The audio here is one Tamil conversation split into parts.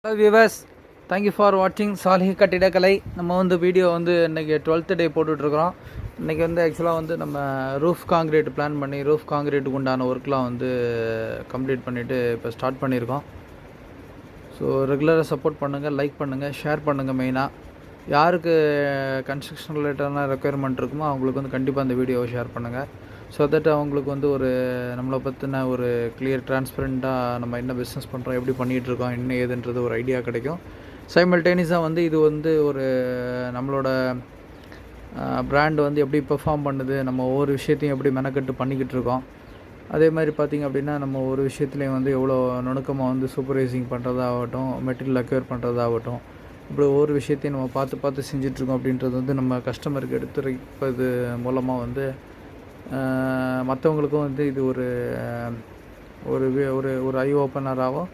ஹலோ வியூவர்ஸ், தேங்க்யூ ஃபார் வாட்சிங் சாலிஹ் கட்டிடக்கலை. நம்ம வந்து வீடியோ வந்து இன்றைக்கி 12th டே போட்டுட்ருக்குறோம். இன்றைக்கி வந்து ஆக்சுவலாக வந்து நம்ம ரூஃப் காங்கிரீட் பிளான் பண்ணி ரூஃப் காங்கிரீட்டுக்கு உண்டான ஒர்க்லாம் வந்து கம்ப்ளீட் பண்ணிவிட்டு இப்போ ஸ்டார்ட் பண்ணியிருக்கோம். ஸோ ரெகுலராக சப்போர்ட் பண்ணுங்கள், லைக் பண்ணுங்கள், ஷேர் பண்ணுங்கள். மெயினாக யாருக்கு கன்ஸ்ட்ரக்ஷன் ரிலேட்டடான ரெக்குயர்மெண்ட் இருக்குமோ அவங்களுக்கு வந்து கண்டிப்பாக அந்த வீடியோவை ஷேர் பண்ணுங்கள். ஸோ தட் அவங்களுக்கு வந்து ஒரு நம்மளை பற்றின ஒரு கிளியர் டிரான்ஸ்பரண்ட்டாக நம்ம என்ன பிஸ்னஸ் பண்ணுறோம், எப்படி பண்ணிகிட்ருக்கோம், என்ன ஏதுன்றது ஒரு ஐடியா கிடைக்கும். சைமல்டேனியஸாக வந்து இது வந்து ஒரு நம்மளோட பிராண்ட் வந்து எப்படி பெர்ஃபார்ம் பண்ணுது, நம்ம ஒவ்வொரு விஷயத்தையும் எப்படி மெனக்கட்டு பண்ணிக்கிட்டு இருக்கோம். அதே மாதிரி பார்த்திங்க அப்படின்னா நம்ம ஒரு விஷயத்துலையும் வந்து எவ்வளோ நுணுக்கமாக வந்து சூப்பர்வைசிங் பண்ணுறதாகட்டும், மெட்டீரியல் அக்வேர் பண்ணுறதாகட்டும், இப்படி ஒவ்வொரு விஷயத்தையும் நம்ம பார்த்து செஞ்சிட்ருக்கோம். அப்படின்றது வந்து நம்ம கஸ்டமருக்கு எடுத்துரைப்பது மூலமாக வந்து மற்றவங்களுக்கும் வந்து இது ஒரு ஒரு ஒரு ஒரு ஐ ஓப்பனராகவும்,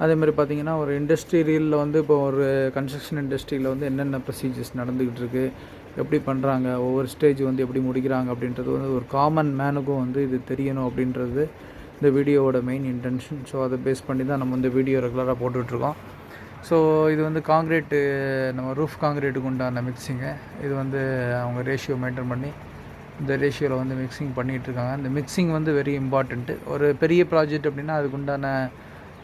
அதேமாதிரி பார்த்திங்கன்னா ஒரு இண்டஸ்ட்ரியலில் வந்து இப்போ ஒரு கன்ஸ்ட்ரக்ஷன் இண்டஸ்ட்ரியில் வந்து என்னென்ன ப்ரொசீஜர்ஸ் நடந்துக்கிட்டு இருக்குது, எப்படி பண்ணுறாங்க, ஒவ்வொரு ஸ்டேஜ் வந்து எப்படி முடிக்கிறாங்க அப்படின்றது வந்து ஒரு காமன் மேனுக்கும் வந்து இது தெரியணும் அப்படின்றது இந்த வீடியோவோட மெயின் இன்டென்ஷன். ஸோ அதை பேஸ் பண்ணி தான் நம்ம இந்த வீடியோ ரெகுலராக போட்டுட்ருக்கோம். ஸோ இது வந்து காங்கிரீட்டு, நம்ம ரூஃப் காங்கிரீட்டுக்கு உண்டான மிக்சிங்கு. இது வந்து அவங்க ரேஷியோ மெயின்டைன் பண்ணி இந்த ரேஷியோவில் வந்து மிக்சிங் பண்ணிகிட்ருக்காங்க. இந்த மிக்சிங் வந்து வெரி இம்பார்ட்டண்ட்டு. ஒரு பெரிய ப்ராஜெக்ட் அப்படின்னா அதுக்கு உண்டான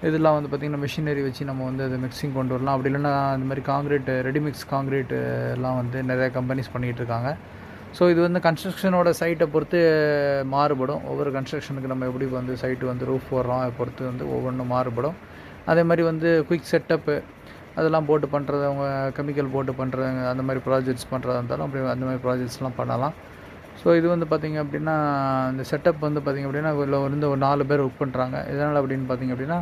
இதெல்லாம் வந்து பார்த்திங்கன்னா மிஷினரி வச்சு நம்ம வந்து அது மிக்சிங் கொண்டு வரலாம். அப்படி இல்லைன்னா இந்த மாதிரி காங்கிரீட்டு, ரெடிமிக்ஸ் காங்கிரீட்டு எல்லாம் வந்து நிறையா கம்பெனிஸ் பண்ணிகிட்ருக்காங்க. ஸோ இது வந்து கன்ஸ்ட்ரக்ஷனோட சைட்டை பொறுத்து மாறுபடும். ஒவ்வொரு கன்ஸ்ட்ரக்ஷனுக்கு நம்ம எப்படி வந்து சைட்டு வந்து ரூஃப் போடுறோம் அதை பொறுத்து வந்து ஒவ்வொன்றும் மாறுபடும். அதே மாதிரி வந்து குயிக் செட்டப்பு அதெல்லாம் போட்டு பண்ணுறது, அவங்க கெமிக்கல் போட்டு பண்ணுறாங்க, அந்த மாதிரி ப்ராஜெக்ட்ஸ் பண்ணுறதா இருந்தாலும் அப்படி அந்த மாதிரி ப்ராஜெக்ட்ஸ்லாம் பண்ணலாம். ஸோ இது வந்து பார்த்திங்க அப்படின்னா இந்த செட்டப் வந்து பார்த்திங்க அப்படின்னா இதில் வந்து ஒரு 4 பேர் ஒர்க் பண்ணுறாங்க. எதனால் அப்படின்னு பார்த்திங்க அப்படின்னா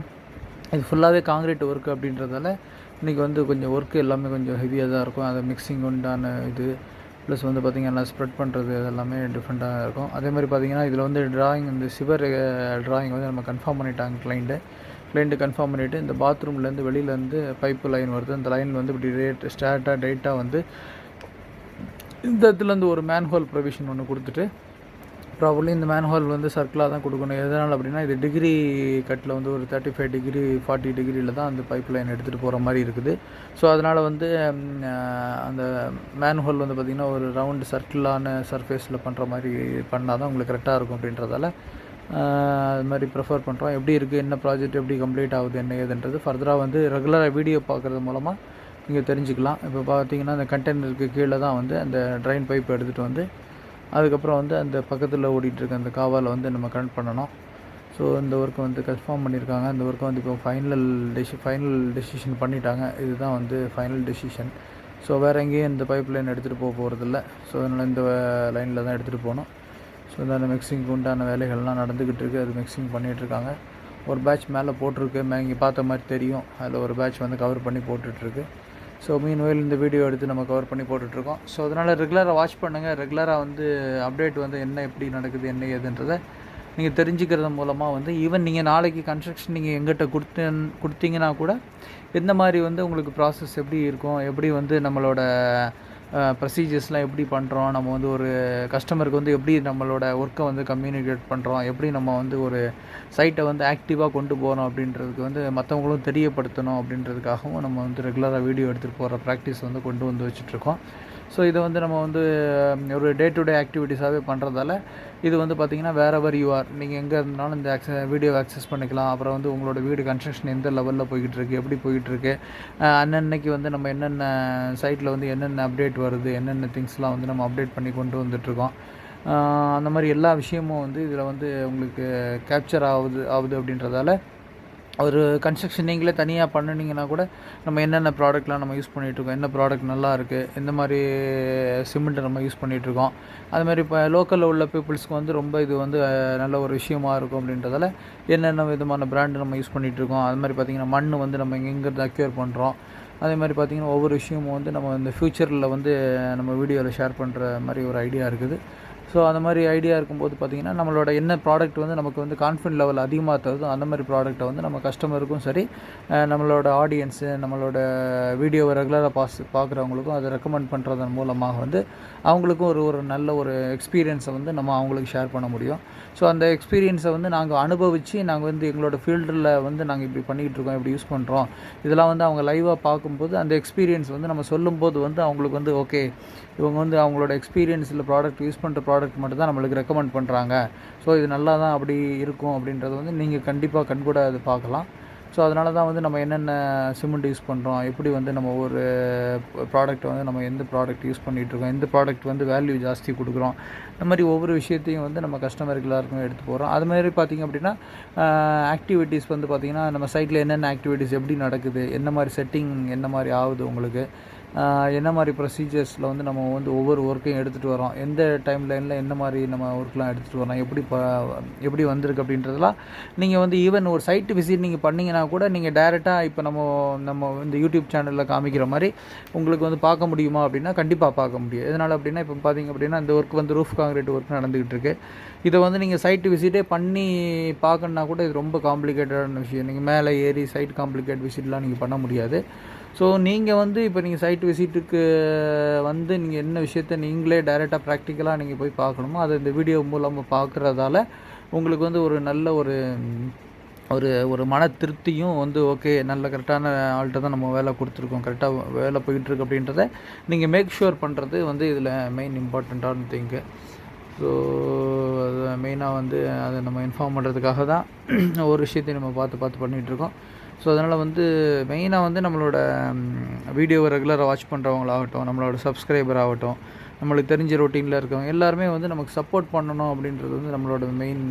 இது ஃபுல்லாகவே காங்கிரீட் ஒர்க் அப்படின்றதால இன்றைக்கி வந்து கொஞ்சம் ஒர்க்கு எல்லாமே கொஞ்சம் ஹெவியாக தான் இருக்கும். அதை மிக்சிங் உண்டான இது ப்ளஸ் வந்து பார்த்திங்கன்னா ஸ்ப்ரெட் பண்ணுறது அதெல்லாமே டிஃப்ரெண்ட்டாக இருக்கும். அதே மாதிரி பார்த்திங்கன்னா இதில் வந்து ட்ராயிங், இந்த சிவர் ட்ராயிங் வந்து நம்ம கன்ஃபார்ம் பண்ணிட்டாங்க. கிளைண்ட்டு கன்ஃபார்ம் பண்ணிவிட்டு இந்த பாத்ரூம்லேருந்து வெளியிலேருந்து பைப்பு லைன் வருது. அந்த லைன் வந்து இப்படி ஸ்ட்ரைட்டாக வந்து இந்த இடத்துலேருந்து ஒரு மேன்ஹோல் ப்ரொவிஷன் ஒன்று கொடுத்துட்டு, ப்ராபர்லி இந்த மேன்ஹோல் வந்து சர்க்கிளாக தான் கொடுக்கணும். எதனால் அப்படின்னா இது டிகிரி கட்டில் வந்து ஒரு 35 டிகிரி 40 டிகிரியில் தான் அந்த பைப் லைன் எடுத்துகிட்டு போகிற மாதிரி இருக்குது. ஸோ அதனால் வந்து அந்த மேன்ஹோல் வந்து பார்த்திங்கன்னா ஒரு ரவுண்டு சர்க்கிளான சர்ஃபேஸில் பண்ணுற மாதிரி பண்ணால் தான் உங்களுக்கு கரெக்டாக இருக்கும். அப்படின்றதால அது மாதிரி ப்ரிஃபர் பண்ணுறோம். எப்படி இருக்குது, என்ன ப்ராஜெக்ட் எப்படி கம்ப்ளீட் ஆகுது, என்ன ஏதுன்றது ஃபர்தராக வந்து ரெகுலராக வீடியோ பார்க்குறது மூலமாக நீங்கள் தெரிஞ்சுக்கலாம். இப்போ பார்த்திங்கன்னா அந்த கண்டெய்னருக்கு கீழே தான் வந்து அந்த ட்ரைன் பைப் எடுத்துகிட்டு வந்து அதுக்கப்புறம் வந்து அந்த பக்கத்தில் ஓடிட்டுருக்க அந்த காவால் வந்து நம்ம கனெக்ட் பண்ணணும். ஸோ இந்த ஒர்க்கை வந்து கன்ஃபார்ம் பண்ணியிருக்காங்க. இந்த ஒர்க்கை வந்து இப்போ ஃபைனல் டெசிஷன் பண்ணிட்டாங்க. இதுதான் வந்து ஃபைனல் டெசிஷன். ஸோ வேறு எங்கேயும் இந்த பைப் லைன் எடுத்துகிட்டு போகிறதில்ல. ஸோ அதனால் இந்த லைனில் தான் எடுத்துகிட்டு போகணும். ஸோ இந்த மிக்சிங்க்கு உண்டான வேலைகள்லாம் நடந்துக்கிட்டு இருக்குது. அது மிக்சிங் பண்ணிகிட்ருக்காங்க. ஒரு பேட்ச் மேலே போட்டிருக்கு, இங்கே பார்த்த மாதிரி தெரியும். அதில் ஒரு பேட்ச் வந்து கவர் பண்ணி போட்டுட்ருக்கு. ஸோ மீன்வெயில் இந்த வீடியோ எடுத்து நம்ம கவர் பண்ணி போட்டுட்ருக்கோம். ஸோ அதனால் ரெகுலராக வாட்ச் பண்ணுங்கள். ரெகுலராக வந்து அப்டேட் வந்து என்ன எப்படி நடக்குது, என்ன ஏதுன்றதை நீங்கள் தெரிஞ்சுக்கிறது மூலமாக வந்து ஈவன் நீங்கள் நாளைக்கு கன்ஸ்ட்ரக்ஷன் நீங்கள் எங்கிட்ட கொடுத்தீங்கன்னா கூட எந்த மாதிரி வந்து உங்களுக்கு ப்ராசஸ் எப்படி இருக்கும், எப்படி வந்து நம்மளோட ப்ரொசீஜர்ஸ்லாம் எப்படி பண்ணுறோம், நம்ம வந்து ஒரு கஸ்டமருக்கு வந்து எப்படி நம்மளோட ஒர்க்கை வந்து கம்யூனிகேட் பண்ணுறோம், எப்படி நம்ம வந்து ஒரு சைட்டை வந்து ஆக்டிவாக கொண்டு போகிறோம் அப்படின்றதுக்கு வந்து மற்றவங்களும் தெரியப்படுத்தணும். அப்படின்றதுக்காகவும் நம்ம வந்து ரெகுலராக வீடியோ எடுத்துகிட்டு போகிற ப்ராக்டிஸ் வந்து கொண்டு வந்து வச்சுட்ருக்கோம். ஸோ இதை வந்து நம்ம வந்து ஒரு டே டு டே ஆக்டிவிட்டீஸாகவே பண்ணுறதால இது வந்து பார்த்திங்கன்னா வேறெவர் யூ ஆர், நீங்கள் எங்கே இருந்தாலும் இந்த வீடியோவை ஆக்சஸ் பண்ணிக்கலாம். அப்புறம் வந்து உங்களோட வீடு கன்ஸ்ட்ரக்ஷன் எந்த லெவலில் போய்கிட்டு இருக்குது, எப்படி போய்கிட்டுருக்கு, அன்னன்னைக்கு வந்து நம்ம என்னென்ன சைட்டில் வந்து என்னென்ன அப்டேட் வருது, என்னென்ன திங்ஸ்லாம் வந்து நம்ம அப்டேட் பண்ணி கொண்டு வந்துட்ருக்கோம். அந்த மாதிரி எல்லா விஷயமும் வந்து இதில் வந்து உங்களுக்கு கேப்சர் ஆகுது அப்படின்றதால ஒரு கன்ஸ்ட்ரக்ஷன் நீங்களே தனியாக பண்ணினீங்கன்னா கூட நம்ம என்னென்ன ப்ராடக்ட்லாம் நம்ம யூஸ் பண்ணிகிட்ருக்கோம், என்ன ப்ராடக்ட் நல்லா இருக்குது, எந்த மாதிரி சிமெண்ட்டை நம்ம யூஸ் பண்ணிகிட்ருக்கோம், அதுமாதிரி இப்போ லோக்கலில் உள்ள பீப்புள்ஸ்க்கு வந்து ரொம்ப இது வந்து நல்ல ஒரு விஷயமாக இருக்கும். அப்படின்றதால என்னென்ன விதமான பிராண்டு நம்ம யூஸ் பண்ணிகிட்ருக்கோம், அது மாதிரி பார்த்திங்கன்னா மண் வந்து நம்ம எங்கேருந்து அக்யூர் பண்ணுறோம், அதே மாதிரி பார்த்திங்கன்னா ஒவ்வொரு விஷயமும் வந்து நம்ம இந்த ஃப்யூச்சரில் வந்து நம்ம வீடியோவில் ஷேர் பண்ணுற மாதிரி ஒரு ஐடியா இருக்குது. ஸோ அந்த மாதிரி ஐடியா இருக்கும்போது பார்த்திங்கன்னா நம்மளோட என்ன ப்ராடக்ட் வந்து நமக்கு வந்து கான்ஃபிடன்ட் லெவல் அதிகமாக தருதோ அந்த மாதிரி ப்ராடக்ட்டை வந்து நம்ம கஸ்டமருக்கும் சரி, நம்மளோட ஆடியன்ஸு, நம்மளோட வீடியோவை ரெகுலராக பார்க்குறவங்களுக்கும் அதை ரெக்கமெண்ட் பண்ணுறதன் மூலமாக வந்து அவங்களுக்கும் ஒரு நல்ல ஒரு எக்ஸ்பீரியன்ஸை வந்து நம்ம அவங்களுக்கு ஷேர் பண்ண முடியும். ஸோ அந்த எக்ஸ்பீரியன்ஸை வந்து நாங்கள் அனுபவித்து நாங்கள் வந்து எங்களோட ஃபீல்டில் வந்து நாங்கள் இப்படி பண்ணிகிட்ருக்கோம், இப்படி யூஸ் பண்ணுறோம், இதெல்லாம் வந்து அவங்க லைவாக பார்க்கும்போது அந்த எக்ஸ்பீரியன்ஸ் வந்து நம்ம சொல்லும்போது வந்து அவங்களுக்கு வந்து ஓகே, இவங்க வந்து அவங்களோட எக்ஸ்பீரியன்ஸில் ப்ராடக்ட் யூஸ் பண்ணுற ப்ராடக்ட் மட்டும் தான் நம்மளுக்கு ரெக்கமெண்ட் பண்ணுறாங்க, ஸோ இது நல்லா தான் அப்படி இருக்கும் அப்படின்றது வந்து நீங்கள் கண்டிப்பாக கண்கூட அது பார்க்கலாம். ஸோ அதனால தான் வந்து நம்ம என்னென்ன சிமெண்ட் யூஸ் பண்ணுறோம், எப்படி வந்து நம்ம ஒரு ப்ராடக்ட்டை வந்து நம்ம எந்த ப்ராடக்ட் யூஸ் பண்ணிகிட்ருக்கோம், எந்த ப்ராடக்ட் வந்து வேல்யூ ஜாஸ்தி கொடுக்குறோம், இந்த மாதிரி ஒவ்வொரு விஷயத்தையும் வந்து நம்ம கஸ்டமருக்கு எல்லாருக்குமே எடுத்து போகிறோம். அதுமாதிரி பார்த்திங்க அப்படின்னா ஆக்டிவிட்டீஸ் வந்து பார்த்திங்கன்னா நம்ம சைட்டில் என்னென்ன ஆக்டிவிட்டீஸ் எப்படி நடக்குது, என்ன மாதிரி செட்டிங் என்ன மாதிரி ஆகுது, உங்களுக்கு என்ன மாதிரி ப்ரொசீஜர்ஸில் வந்து நம்ம வந்து ஒவ்வொரு ஒர்க்கையும் எடுத்துகிட்டு வரோம், எந்த டைம் லைனில் என்ன மாதிரி நம்ம ஒர்க்லாம் எடுத்துகிட்டு வரோம், எப்படி வந்திருக்கு அப்படின்றதெல்லாம் நீங்கள் வந்து ஈவன் ஒரு சைட் விசிட் நீங்கள் பண்ணிங்கன்னா கூட நீங்கள் டைரெக்டாக இப்போ நம்ம இந்த யூடியூப் சேனலில் காமிக்கிற மாதிரி உங்களுக்கு வந்து பார்க்க முடியுமா அப்படின்னா கண்டிப்பாக பார்க்க முடியும். எதனால் அப்படின்னா இப்போ பார்த்திங்க அப்படின்னா இந்த ஒர்க் வந்து ரூஃப் காங்கிரீட் ஒர்க் நடந்துக்கிட்டு இருக்குது. இதை வந்து நீங்கள் சைட்டு விசிட்டே பண்ணி பார்க்கணுன்னா கூட இது ரொம்ப காம்ப்ளிகேட்டடான விஷயம். நீங்கள் மேலே ஏறி சைட் காம்ப்ளிகேட் விசிட்லாம் நீங்கள் பண்ண முடியாது. ஸோ நீங்கள் வந்து இப்போ நீங்கள் சைட் விசிட்டுக்கு வந்து நீங்கள் என்ன விஷயத்த நீங்களே டைரெக்டாக ப்ராக்டிக்கலாக நீங்கள் போய் பார்க்கணுமோ அதை இந்த வீடியோ மூலமாக பார்க்குறதால உங்களுக்கு வந்து ஒரு நல்ல ஒரு மன திருப்தியும் வந்து ஓகே, நல்ல கரெக்டான ஆள்கிட்ட தான் நம்ம வேலை கொடுத்துருக்கோம், கரெக்டாக வேலை போயிட்டுருக்கு அப்படின்றத நீங்கள் மேக் ஷுர் பண்ணுறது வந்து இதில் மெயின் இம்பார்ட்டண்ட்டான திங்கு. ஸோ அது மெயினாக வந்து அதை நம்ம இன்ஃபார்ம் பண்ணுறதுக்காக தான் ஒரு விஷயத்தையும் நம்ம பார்த்து பண்ணிகிட்ருக்கோம். ஸோ அதனால் வந்து மெயினாக வந்து நம்மளோட வீடியோவை ரெகுலராக வாட்ச் பண்ணுறவங்களாகட்டும், நம்மளோட சப்ஸ்கிரைபர் ஆகட்டும், நம்மளுக்கு தெரிஞ்ச ரொட்டீனில் இருக்கவங்க எல்லாருமே வந்து நமக்கு சப்போர்ட் பண்ணணும் அப்படின்றது வந்து நம்மளோட மெயின்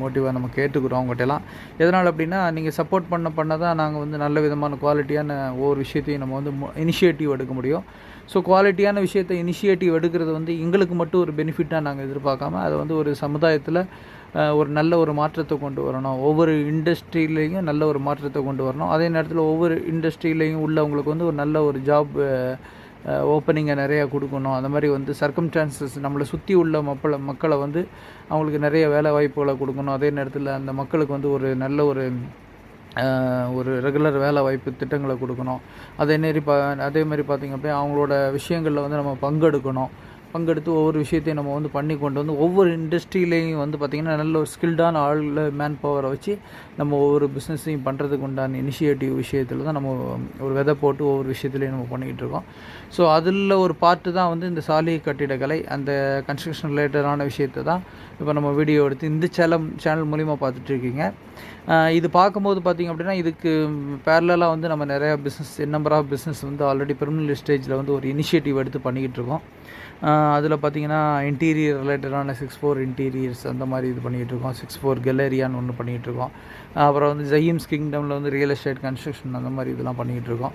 மோட்டிவாக நம்ம கேட்டுக்கிறோம் அவங்ககிட்டலாம். எதனால் அப்படின்னா நீங்கள் சப்போர்ட் பண்ண தான் நாங்கள் வந்து நல்ல விதமான குவாலிட்டியான ஒவ்வொரு விஷயத்தையும் நம்ம வந்து இனிஷியேட்டிவ் எடுக்க முடியும். ஸோ குவாலிட்டியான விஷயத்தை இனிஷியேட்டிவ் எடுக்கிறது வந்து எங்களுக்கு மட்டும் ஒரு பெனிஃபிட்டாக நாங்கள் எதிர்பார்க்காம அதை வந்து ஒரு சமுதாயத்தில் ஒரு நல்ல ஒரு மாற்றத்தை கொண்டு வரணும், ஒவ்வொரு இண்டஸ்ட்ரியிலையும் நல்ல ஒரு மாற்றத்தை கொண்டு வரணும். அதே நேரத்தில் ஒவ்வொரு இண்டஸ்ட்ரியிலையும் உள்ளவங்களுக்கு வந்து ஒரு நல்ல ஒரு ஜாப் ஓப்பனிங்கை நிறையா கொடுக்கணும். அந்த மாதிரி வந்து சர்க்கம்ஸ்டான்சஸ் நம்மளை சுற்றி உள்ள மக்களை வந்து அவங்களுக்கு நிறைய வேலை வாய்ப்புகளை கொடுக்கணும். அதே நேரத்தில் அந்த மக்களுக்கு வந்து ஒரு நல்ல ஒரு ரெகுலர் வேலை வாய்ப்பு திட்டங்களை கொடுக்கணும். அதே மாதிரி பார்த்திங்க அப்படின்னா அவங்களோட விஷயங்களில் வந்து நம்ம பங்கெடுத்து ஒவ்வொரு விஷயத்தையும் நம்ம வந்து பண்ணி கொண்டு வந்து ஒவ்வொரு இண்டஸ்ட்ரியிலையும் வந்து பார்த்திங்கன்னா நல்ல ஒரு ஸ்கில்டான மேன் பவரை வச்சு நம்ம ஒவ்வொரு பிஸ்னஸையும் பண்ணுறதுக்கு உண்டான இனிஷியேட்டிவ் விஷயத்தில் தான் நம்ம ஒரு விதை போட்டு ஒவ்வொரு விஷயத்துலையும் நம்ம பண்ணிக்கிட்டு இருக்கோம். ஸோ அதில் ஒரு பார்ட்டு தான் வந்து இந்த சாலை கட்டிடக்கலை, அந்த கன்ஸ்ட்ரக்ஷன் ரிலேட்டடான விஷயத்தை தான் இப்போ நம்ம வீடியோ எடுத்து இந்த சேனல் மூலிமா பார்த்துட்ருக்கீங்க. இது பார்க்கும்போது பார்த்திங்க அப்படின்னா இதுக்கு பேரலாக வந்து நம்ம நிறையா நம்பர் ஆஃப் பிஸ்னஸ் வந்து ஆல்ரெடி பெர்மனன்ட் ஸ்டேஜில் வந்து ஒரு இனிஷியேட்டிவ் எடுத்து பண்ணிக்கிட்டு இருக்கோம். அதில் பார்த்திங்கன்னா இன்டீரியர் ரிலேட்டடான 6/4 இன்டீரியர்ஸ் அந்த மாதிரி இது பண்ணிகிட்ருக்கோம். 6/4 கேலரியான்னு ஒன்று பண்ணிகிட்ருக்கோம். அப்புறம் வந்து ஜெயிம்ஸ் கிங்டமில் வந்து ரியல் எஸ்டேட் கன்ஸ்ட்ரக்ஷன் அந்த மாதிரி இதெல்லாம் பண்ணிகிட்ருக்கோம்.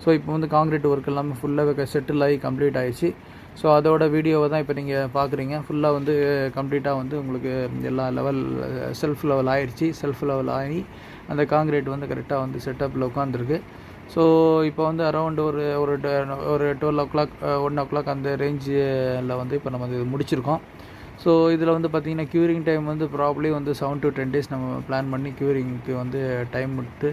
ஸோ இப்போ வந்து காங்கிரீட் ஒர்க் எல்லாமே ஃபுல்லாகவே செட்டில் ஆகி கம்ப்ளீட் ஆகிடுச்சு. ஸோ அதோட வீடியோவை தான் இப்போ நீங்கள் பார்க்குறீங்க. ஃபுல்லாக வந்து கம்ப்ளீட்டாக வந்து உங்களுக்கு எல்லா செல்ஃப் லெவல் ஆகிடுச்சு. செல்ஃப் லெவல் ஆகி அந்த காங்கிரீட் வந்து கரெக்டாக வந்து செட்டப்பில் உட்காந்துருக்கு. ஸோ இப்போ வந்து அரௌண்ட் ஒரு 12 o'clock 1 o'clock அந்த ரேஞ்சில் வந்து இப்போ நம்ம இது முடிச்சிருக்கோம். ஸோ இதில் வந்து பார்த்திங்கன்னா க்யூரிங் டைம் வந்து ப்ராப்ளி வந்து 7 to 10 days நம்ம பிளான் பண்ணி க்யூரிங்க்கு வந்து டைம் விட்டு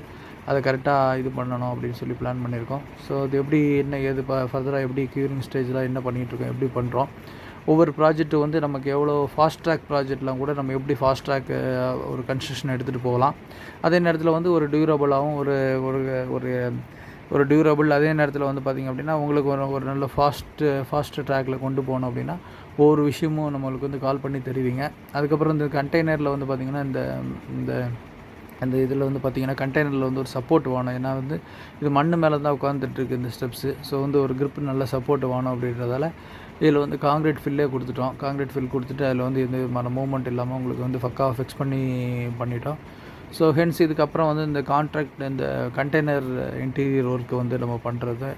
அதை கரெக்டாக இது பண்ணணும் அப்படின்னு சொல்லி பிளான் பண்ணியிருக்கோம். ஸோ அது எப்படி என்ன ஏது ஃபர்தராக எப்படி க்யூரிங் ஸ்டேஜில் என்ன பண்ணிகிட்ருக்கோம், எப்படி பண்ணுறோம், ஒவ்வொரு ப்ராஜெக்ட்டு வந்து நமக்கு எவ்வளோ ஃபாஸ்ட் ட்ராக் ப்ராஜெக்ட்லாம் கூட நம்ம எப்படி ஃபாஸ்ட் ட்ராக் ஒரு கன்ஸ்ட்ரக்ஷன் எடுத்துகிட்டு போகலாம். அதே நேரத்தில் வந்து ஒரு டியூரபிளாகவும் ஒரு டியூரபிள், அதே நேரத்தில் வந்து பார்த்திங்க அப்படின்னா உங்களுக்கு ஒரு நல்ல ஃபாஸ்ட் ட்ராக்கில் கொண்டு போகணும் அப்படின்னா ஒவ்வொரு விஷயமும் நம்மளுக்கு வந்து கால் பண்ணி தெரிவிங்க. அதுக்கப்புறம் இந்த கண்டெய்னரில் வந்து பார்த்திங்கன்னா இந்த இதில் வந்து பார்த்திங்கன்னா கண்டெய்னரில் வந்து ஒரு சப்போர்ட் வேணும். ஏன்னா வந்து இது மண் மேலே தான் உட்காந்துட்டுருக்கு இந்த ஸ்டெப்ஸு. ஸோ வந்து ஒரு grip நல்ல சப்போர்ட் வேணும் அப்படின்றதால இதில் வந்து காங்கிரீட் ஃபில்லே கொடுத்துட்டோம். காங்கிரீட் ஃபில் கொடுத்துட்டு அதில் வந்து எந்த விதமான மூவ்மெண்ட் இல்லாமல் உங்களுக்கு வந்து பக்காவாக ஃபிக்ஸ் பண்ணிட்டோம். ஸோ ஹென்ஸ் இதுக்கப்புறம் வந்து இந்த கண்டெய்னர் இன்டீரியர் ஒர்க்கு வந்து நம்ம பண்ணுறது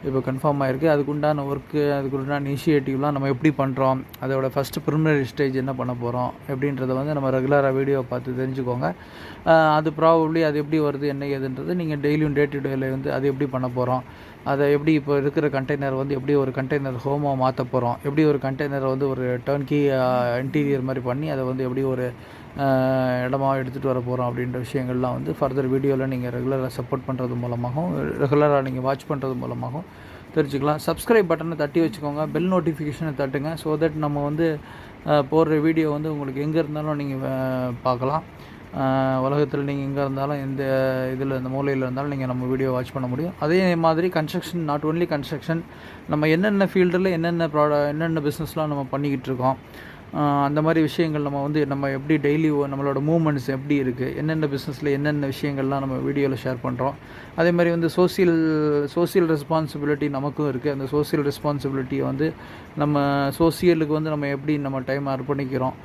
இப்போ கன்ஃபார்ம் ஆகிருக்கு. அதுக்குண்டான ஒர்க்கு, அதுக்குண்டான இனிஷியேட்டிவ்லாம் நம்ம எப்படி பண்ணுறோம், அதோட ஃபஸ்ட்டு ப்ரிலிமினரி ஸ்டேஜ் என்ன பண்ண போகிறோம் அப்படின்றத வந்து நம்ம ரெகுலராக வீடியோவை பார்த்து தெரிஞ்சுக்கோங்க. அது ப்ராபப்ளி அது எப்படி வருது என்ன ஏதுன்றது நீங்கள் டெய்லியும் டே டு டேல வந்து அது எப்படி பண்ண போகிறோம், அதை எப்படி இப்போ இருக்கிற கண்டெய்னர் வந்து எப்படி ஒரு கண்டெய்னர் ஹோமாக மாற்ற போகிறோம், எப்படி ஒரு கண்டெய்னரை வந்து ஒரு டர்ன்கீ இன்டீரியர் மாதிரி பண்ணி அதை வந்து எப்படி ஒரு இடமா எடுத்துகிட்டு வர போகிறோம் அப்படின்ற விஷயங்கள்லாம் வந்து ஃபர்தர் வீடியோவில் நீங்கள் ரெகுலராக சப்போர்ட் பண்ணுறது மூலமாகவும் ரெகுலராக நீங்கள் வாட்ச் பண்ணுறது மூலமாகவும் தெரிஞ்சுக்கலாம். சப்ஸ்கிரைப் பட்டனை தட்டி வச்சுக்கோங்க, பெல் நோட்டிஃபிகேஷனை தட்டுங்க. ஸோ தட் நம்ம வந்து போடுற வீடியோ வந்து உங்களுக்கு எங்கே இருந்தாலும் நீங்கள் பார்க்கலாம். உலகத்தில் நீங்கள் எங்கே இருந்தாலும் எந்த இதில் இந்த மூலையில் இருந்தாலும் நீங்கள் நம்ம வீடியோ வாட்ச் பண்ண முடியும். அதே மாதிரி கன்ஸ்ட்ரக்ஷன், நாட் ஒன்லி கன்ஸ்ட்ரக்ஷன், நம்ம என்னென்ன ஃபீல்டில் என்னென்ன பிஸ்னஸ்லாம் நம்ம பண்ணிக்கிட்டு இருக்கோம், அந்த மாதிரி விஷயங்கள் நம்ம எப்படி டெய்லி நம்மளோட மூவ்மெண்ட்ஸ் எப்படி இருக்குது, என்னென்ன பிஸ்னஸில் என்னென்ன விஷயங்கள்லாம் நம்ம வீடியோவில் ஷேர் பண்ணுறோம். அதே மாதிரி வந்து சோசியல் ரெஸ்பான்சிபிலிட்டி நமக்கும் இருக்குது. அந்த சோசியல் ரெஸ்பான்சிபிலிட்டியை வந்து நம்ம சோசியலுக்கு வந்து நம்ம எப்படி நம்ம டைம் அர்ப்பணிக்கிறோம்.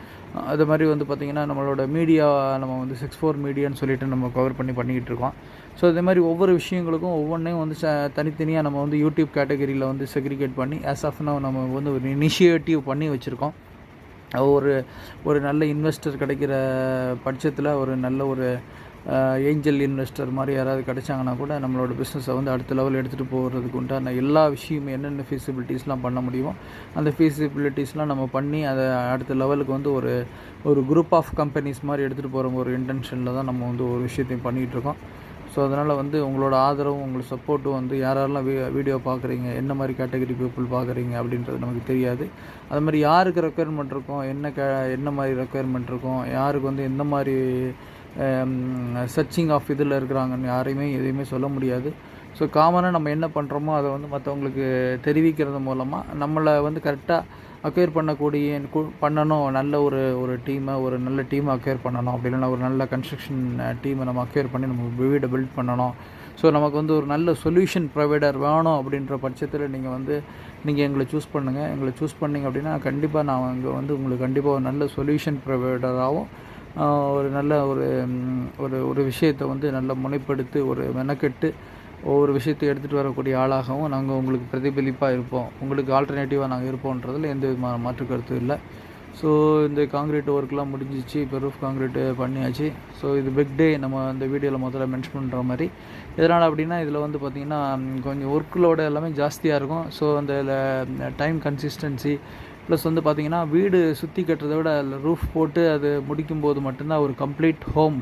அது மாதிரி வந்து பார்த்திங்கன்னா நம்மளோட மீடியா நம்ம வந்து 64 மீடியான்னு சொல்லிட்டு நம்ம கவர் பண்ணிக்கிட்டு இருக்கோம். ஸோ இதே மாதிரி ஒவ்வொரு விஷயங்களுக்கும் ஒவ்வொன்றையும் வந்து தனித்தனியாக நம்ம வந்து யூடியூப் கேட்டகரியில் வந்து செக்ரிகேட் பண்ணி ஆஸ் ஆஃப் நவ் நம்ம வந்து ஒரு இனிஷியேட்டிவ் பண்ணி வச்சுருக்கோம். ஒரு நல்ல இன்வெஸ்டர் கிடைக்கிற பட்சத்தில் ஒரு நல்ல ஒரு ஏஞ்சல் இன்வெஸ்டர் மாதிரி யாராவது கிடைச்சாங்கன்னா கூட நம்மளோட பிஸ்னஸை வந்து அடுத்த லெவல் எடுத்துகிட்டு போகிறதுக்கு உண்டான எல்லா விஷயமும் என்னென்ன ஃபீஸிபிலிட்டிஸ்லாம் பண்ண முடியுமோ அந்த ஃபீஸிபிலிட்டிஸ்லாம் நம்ம பண்ணி அதை அடுத்த லெவலுக்கு வந்து ஒரு குரூப் ஆஃப் கம்பெனிஸ் மாதிரி எடுத்துகிட்டு போகிற ஒரு இன்டென்ஷனில் தான் நம்ம வந்து ஒரு விஷயத்தையும் பண்ணிகிட்ருக்கோம். ஸோ அதனால் வந்து உங்களோட ஆதரவும் உங்களுக்கு சப்போர்ட்டும் வந்து யாரெல்லாம் வீடியோ பார்க்குறீங்க, என்ன மாதிரி கேட்டகரி பீப்புள் பார்க்குறீங்க அப்படின்றது நமக்கு தெரியாது. அது மாதிரி யாருக்கு ரெக்குயர்மெண்ட் இருக்கும், என்ன மாதிரி ரெக்குயர்மெண்ட் இருக்கும், யாருக்கு வந்து எந்த மாதிரி சர்ச்சிங் ஆஃப் இதில் இருக்கிறாங்கன்னு யாரையுமே எதையுமே சொல்ல முடியாது. ஸோ காமனாக நம்ம என்ன பண்ணுறோமோ அதை வந்து மற்றவங்களுக்கு தெரிவிக்கிறது மூலமாக நம்மளை வந்து கரெக்டாக அக்வயர் பண்ணணும். நல்ல ஒரு டீமை நல்ல டீமை அக்வயர் பண்ணணும். அப்படி இல்லைன்னா ஒரு நல்ல கன்ஸ்ட்ரக்ஷன் டீமை நம்ம அக்வயர் பண்ணி நம்ம வீடை பில்ட் பண்ணணும். ஸோ நமக்கு வந்து ஒரு நல்ல சொல்யூஷன் ப்ரொவைடர் வேணும் அப்படின்ற பட்சத்தில் நீங்கள் எங்களை சூஸ் பண்ணுங்கள். எங்களை சூஸ் பண்ணிங்க அப்படின்னா கண்டிப்பாக நான் அங்கே வந்து உங்களுக்கு கண்டிப்பாக ஒரு நல்ல சொல்யூஷன் ப்ரொவைடராகவும் ஒரு நல்ல ஒரு விஷயத்தை வந்து நல்ல முனைப்படுத்தி ஒரு மெனக்கெட்டு ஒவ்வொரு விஷயத்தை எடுத்துகிட்டு வரக்கூடிய ஆளாகவும் நாங்கள் உங்களுக்கு பிரதிபலிப்பாக இருப்போம். உங்களுக்கு ஆல்டர்னேட்டிவாக நாங்கள் இருப்போன்றதில் எந்த விதமான மாற்று கருத்து இல்லை. ஸோ இந்த காங்கிரீட் ஒர்க்லாம் முடிஞ்சிச்சு, இப்போ ரூஃப் காங்கிரீட்டு பண்ணியாச்சு. ஸோ இது பிக் டே நம்ம இந்த வீடியோவில் முதல்ல மென்ஷன் பண்ணுற மாதிரி. எதனால் அப்படின்னா இதில் வந்து பார்த்திங்கன்னா கொஞ்சம் ஒர்க்குலோட எல்லாமே ஜாஸ்தியாக இருக்கும். ஸோ அந்த டைம் கன்சிஸ்டன்சி ப்ளஸ் வந்து பார்த்திங்கன்னா வீடு சுற்றி கட்டுறதை விட அதில் ரூஃப் போட்டு அது முடிக்கும்போது மட்டும்தான் ஒரு கம்ப்ளீட் ஹோம்,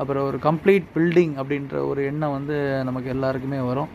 அப்புறம் ஒரு கம்ப்ளீட் பில்டிங் அப்படின்ற ஒரு எண்ணம் வந்து நமக்கு எல்லாருக்குமே வரும்.